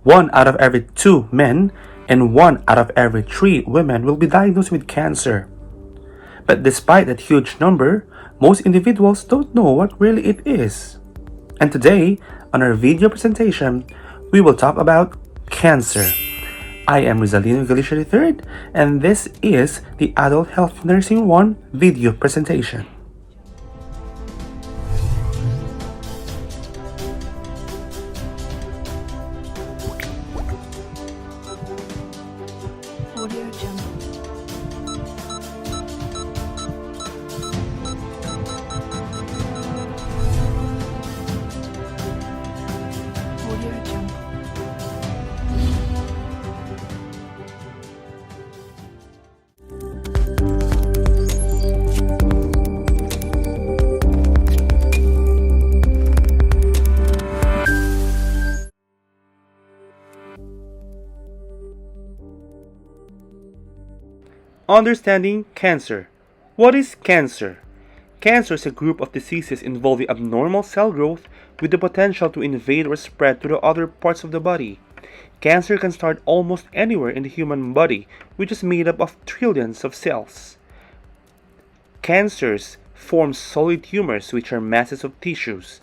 1 out of every 2 men and 1 out of every 3 women will be diagnosed with cancer. But despite that huge number, most individuals don't know what really it is. And today, on our video presentation, we will talk about cancer. I am Rizalino Galicia III, and this is the Adult Health Nursing 1 video presentation. Understanding cancer. What is cancer? Cancer is a group of diseases involving abnormal cell growth with the potential to invade or spread to the other parts of the body. Cancer can start almost anywhere in the human body, which is made up of trillions of cells. Cancers form solid tumors, which are masses of tissues.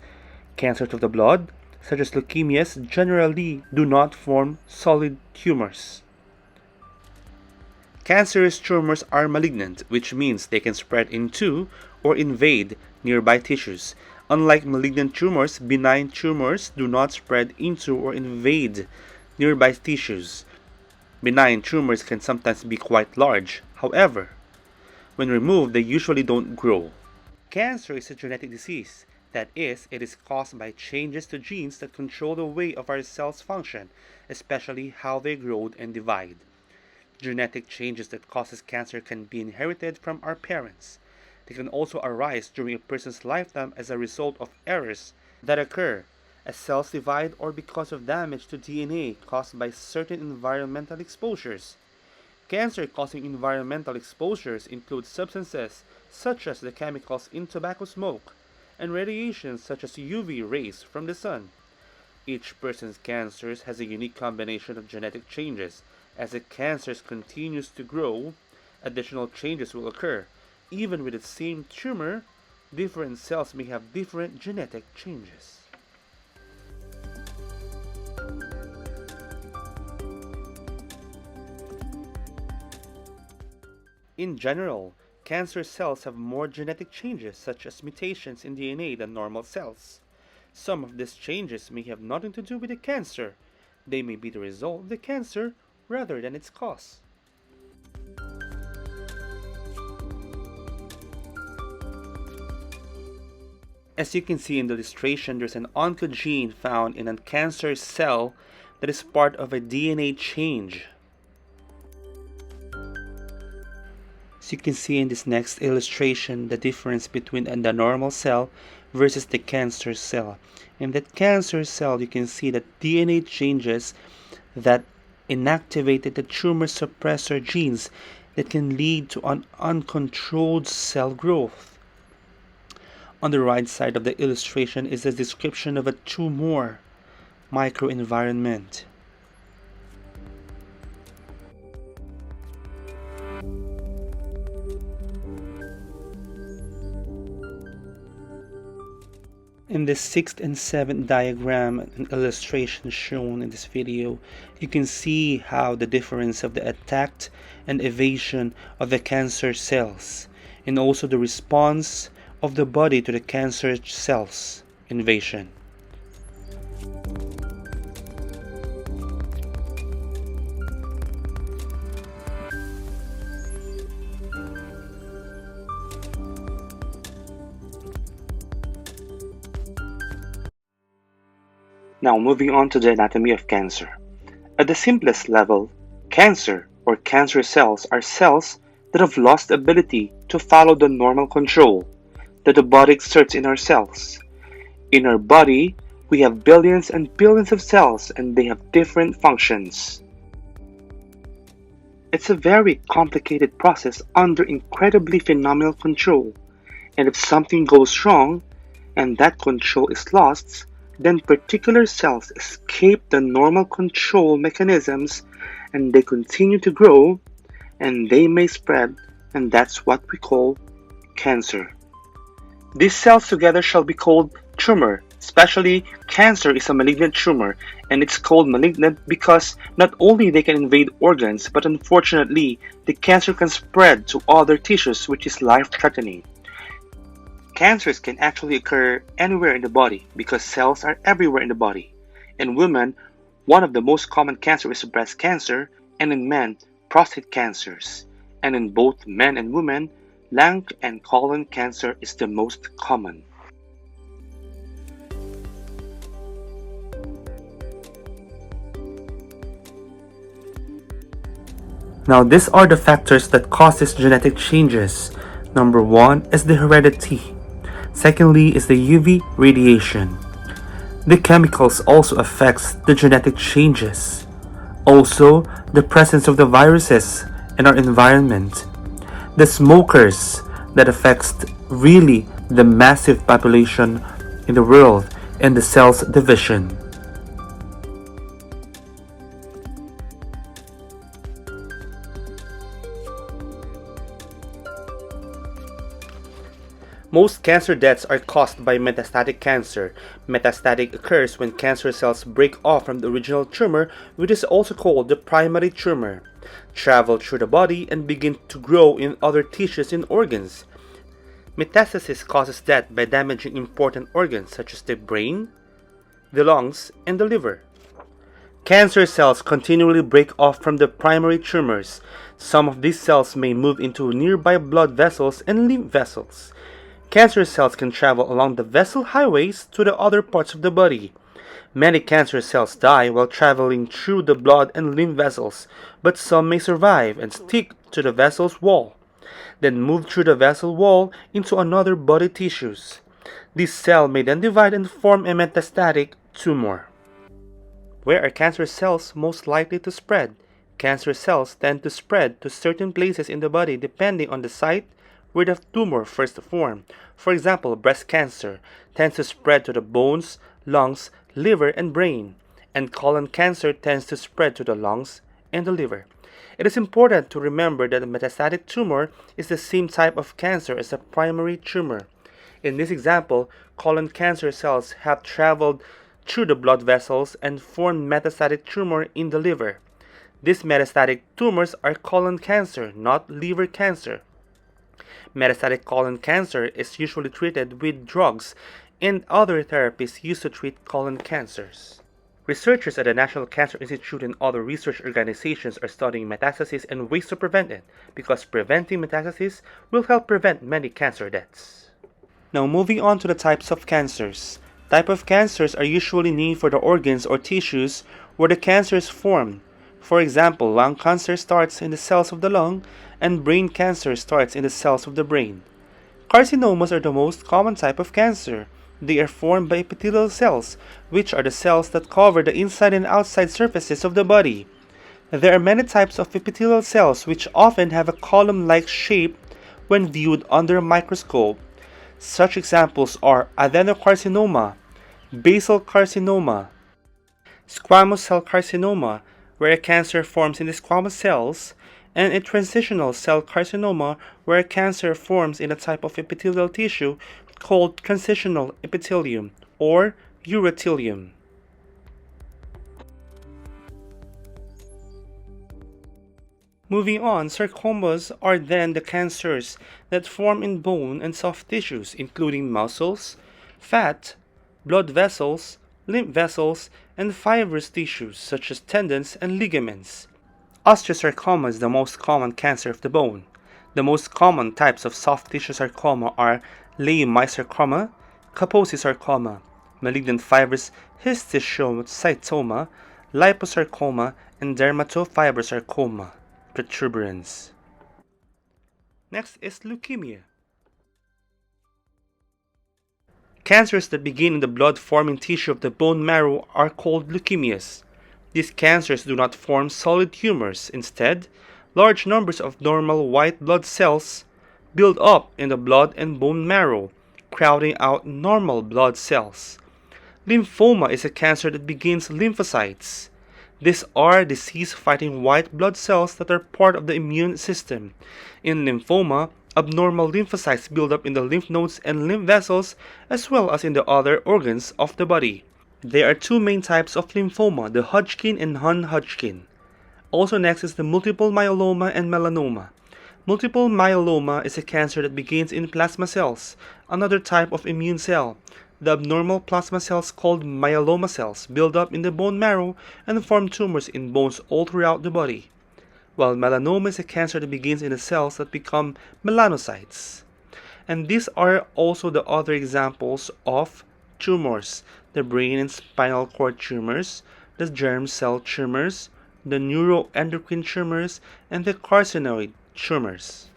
Cancers of the blood, such as leukemias, generally do not form solid tumors. Cancerous tumors are malignant, which means they can spread into or invade nearby tissues. Unlike malignant tumors, benign tumors do not spread into or invade nearby tissues. Benign tumors can sometimes be quite large. However, when removed, they usually don't grow. Cancer is a genetic disease. That is, it is caused by changes to genes that control the way of our cells function, especially how they grow and divide. Genetic changes that causes cancer can be inherited from our parents. They can also arise during a person's lifetime as a result of errors that occur as cells divide or because of damage to DNA caused by certain environmental exposures. Cancer-causing environmental exposures include substances such as the chemicals in tobacco smoke and radiation such as UV rays from the sun. Each person's cancers has a unique combination of genetic changes. As the cancer continues to grow, additional changes will occur. Even with the same tumor, different cells may have different genetic changes. In general, cancer cells have more genetic changes, such as mutations in DNA, than normal cells. Some of these changes may have nothing to do with the cancer. They may be the result of the cancer rather than its cause. As you can see in the illustration, there's an oncogene found in a cancer cell that is part of a DNA change. As you can see in this next illustration, the difference between the normal cell versus the cancer cell. In that cancer cell, you can see that DNA changes that inactivated the tumor suppressor genes that can lead to an uncontrolled cell growth. On the right side of the illustration is a description of a tumor microenvironment. In the 6th and 7th diagram and illustration shown in this video, you can see how the difference of the attack and evasion of the cancer cells, and also the response of the body to the cancer cells invasion. Now moving on to the anatomy of cancer. At the simplest level, cancer or cancer cells are cells that have lost the ability to follow the normal control that the body exerts in our cells. In our body, we have billions and billions of cells and they have different functions. It's a very complicated process under incredibly phenomenal control, and if something goes wrong and that control is lost, Then particular cells escape the normal control mechanisms and they continue to grow and they may spread, and that's what we call cancer. These cells together shall be called tumor. Especially cancer is a malignant tumor, and it's called malignant because not only they can invade organs, but unfortunately the cancer can spread to other tissues, which is life-threatening. Cancers can actually occur anywhere in the body because cells are everywhere in the body. In women, one of the most common cancers is breast cancer, and in men, prostate cancers. And in both men and women, lung and colon cancer is the most common. Now, these are the factors that cause these genetic changes. Number one is the heredity. Secondly is the UV radiation. The chemicals also affects the genetic changes. Also, the presence of the viruses in our environment. The smokers that affects really the massive population in the world and the cells division. Most cancer deaths are caused by metastatic cancer. Metastatic occurs when cancer cells break off from the original tumor, which is also called the primary tumor, travel through the body and begin to grow in other tissues and organs. Metastasis causes death by damaging important organs such as the brain, the lungs, and the liver. Cancer cells continually break off from the primary tumors. Some of these cells may move into nearby blood vessels and lymph vessels. Cancer cells can travel along the vessel highways to the other parts of the body. Many cancer cells die while traveling through the blood and lymph vessels, but some may survive and stick to the vessel's wall, then move through the vessel wall into another body tissues. This cell may then divide and form a metastatic tumor. Where are cancer cells most likely to spread? Cancer cells tend to spread to certain places in the body depending on the site where the tumor first formed. For example, breast cancer tends to spread to the bones, lungs, liver, and brain, and colon cancer tends to spread to the lungs and the liver. It is important to remember that a metastatic tumor is the same type of cancer as a primary tumor. In this example, colon cancer cells have traveled through the blood vessels and formed metastatic tumor in the liver. These metastatic tumors are colon cancer, not liver cancer. Metastatic colon cancer is usually treated with drugs and other therapies used to treat colon cancers. Researchers at the National Cancer Institute and other research organizations are studying metastasis and ways to prevent it, because preventing metastasis will help prevent many cancer deaths. Now moving on to the types of cancers. Types of cancers are usually named for the organs or tissues where the cancer is formed. For example, lung cancer starts in the cells of the lung, and brain cancer starts in the cells of the brain. Carcinomas are the most common type of cancer. They are formed by epithelial cells, which are the cells that cover the inside and outside surfaces of the body. There are many types of epithelial cells which often have a column-like shape when viewed under a microscope. Such examples are adenocarcinoma, basal carcinoma, squamous cell carcinoma, where a cancer forms in the squamous cells, and a transitional cell carcinoma, where a cancer forms in a type of epithelial tissue called transitional epithelium or urothelium. Moving on, sarcomas are then the cancers that form in bone and soft tissues, including muscles, fat, blood vessels, lymph vessels, and fibrous tissues such as tendons and ligaments. Osteosarcoma is the most common cancer of the bone. The most common types of soft tissue sarcoma are leiomyosarcoma, Kaposi sarcoma, malignant fibrous histiocytoma, liposarcoma, and dermatofibrosarcoma protuberans. Next is leukemia. Cancers that begin in the blood-forming tissue of the bone marrow are called leukemias. These cancers do not form solid tumors. Instead, large numbers of normal white blood cells build up in the blood and bone marrow, crowding out normal blood cells. Lymphoma is a cancer that begins lymphocytes. These are disease-fighting white blood cells that are part of the immune system. In lymphoma, abnormal lymphocytes build up in the lymph nodes and lymph vessels as well as in the other organs of the body. There are two main types of lymphoma, the Hodgkin and non-Hodgkin. Also next is the multiple myeloma and melanoma. Multiple myeloma is a cancer that begins in plasma cells, another type of immune cell. The abnormal plasma cells called myeloma cells build up in the bone marrow and form tumors in bones all throughout the body. While melanoma is a cancer that begins in the cells that become melanocytes. And these are also the other examples of tumors: the brain and spinal cord tumors, the germ cell tumors, the neuroendocrine tumors, and the carcinoid tumors.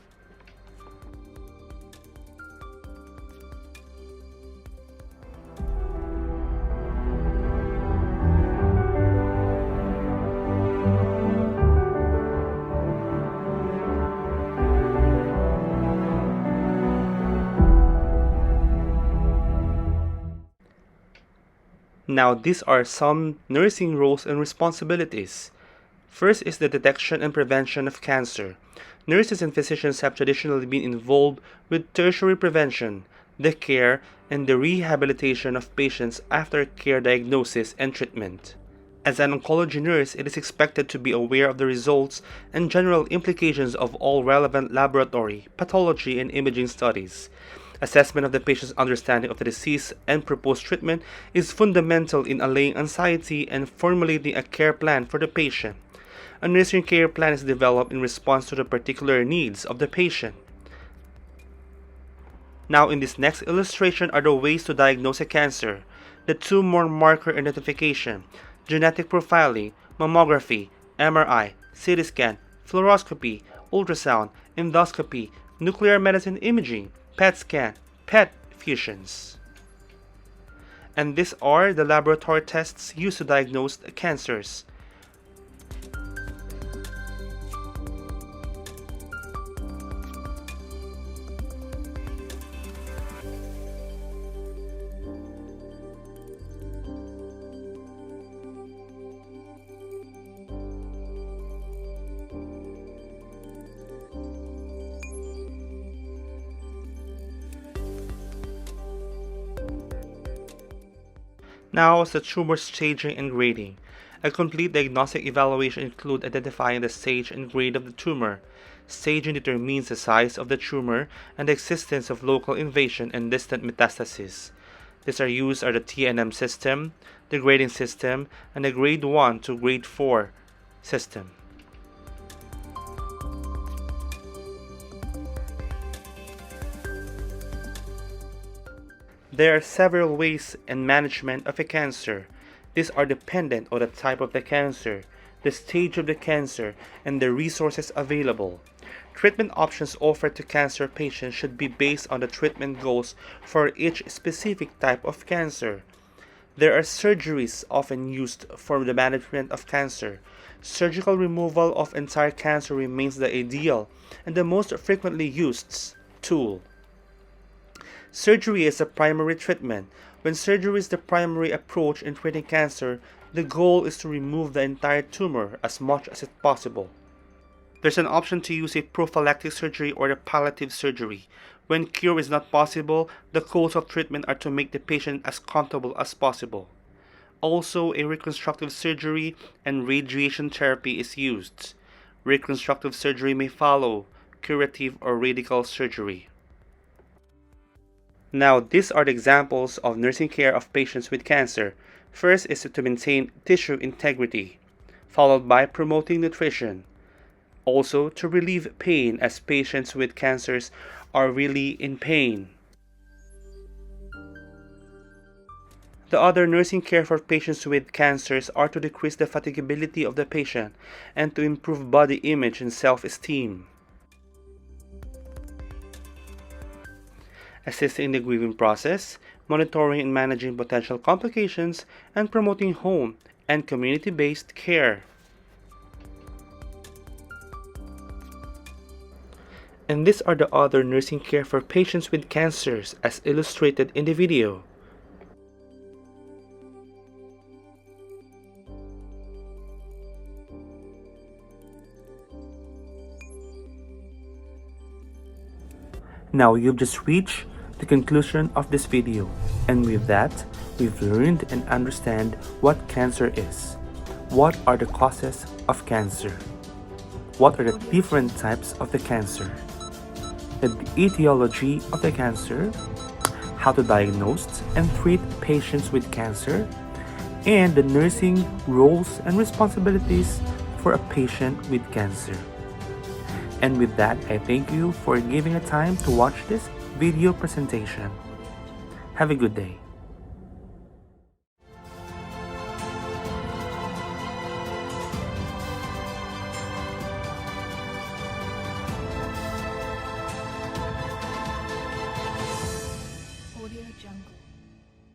Now, these are some nursing roles and responsibilities. First is the detection and prevention of cancer. Nurses and physicians have traditionally been involved with tertiary prevention, the care, and the rehabilitation of patients after care diagnosis and treatment. As an oncology nurse, it is expected to be aware of the results and general implications of all relevant laboratory, pathology, and imaging studies. Assessment of the patient's understanding of the disease and proposed treatment is fundamental in allaying anxiety and formulating a care plan for the patient. A nursing care plan is developed in response to the particular needs of the patient. Now, in this next illustration are the ways to diagnose a cancer: the tumor marker identification, genetic profiling, mammography, MRI, CT scan, fluoroscopy, ultrasound, endoscopy, nuclear medicine imaging, PET scan, PET fusions. And these are the laboratory tests used to diagnose cancers. Now is the tumor staging and grading. A complete diagnostic evaluation includes identifying the stage and grade of the tumor. Staging determines the size of the tumor and the existence of local invasion and distant metastases. These are used are the TNM system, the grading system, and the grade 1 to grade 4 system. There are several ways in management of a cancer. These are dependent on the type of the cancer, the stage of the cancer, and the resources available. Treatment options offered to cancer patients should be based on the treatment goals for each specific type of cancer. There are surgeries often used for the management of cancer. Surgical removal of entire cancer remains the ideal and the most frequently used tool. Surgery is a primary treatment. When surgery is the primary approach in treating cancer, the goal is to remove the entire tumor as much as possible. There's an option to use a prophylactic surgery or a palliative surgery. When cure is not possible, the goals of treatment are to make the patient as comfortable as possible. Also, a reconstructive surgery and radiation therapy is used. Reconstructive surgery may follow curative or radical surgery. Now, these are the examples of nursing care of patients with cancer. First is to maintain tissue integrity, followed by promoting nutrition. Also, to relieve pain as patients with cancers are really in pain. The other nursing care for patients with cancers are to decrease the fatigability of the patient and to improve body image and self-esteem. Assisting in the grieving process, monitoring and managing potential complications, and promoting home and community-based care. And these are the other nursing care for patients with cancers as illustrated in the video. Now you've just reached the conclusion of this video, and with that, we've learned and understand what cancer is. What are the causes of cancer? What are the different types of the cancer? The etiology of the cancer, how to diagnose and treat patients with cancer, and the nursing roles and responsibilities for a patient with cancer. And with that, I thank you for giving a time to watch this video presentation. Have a good day.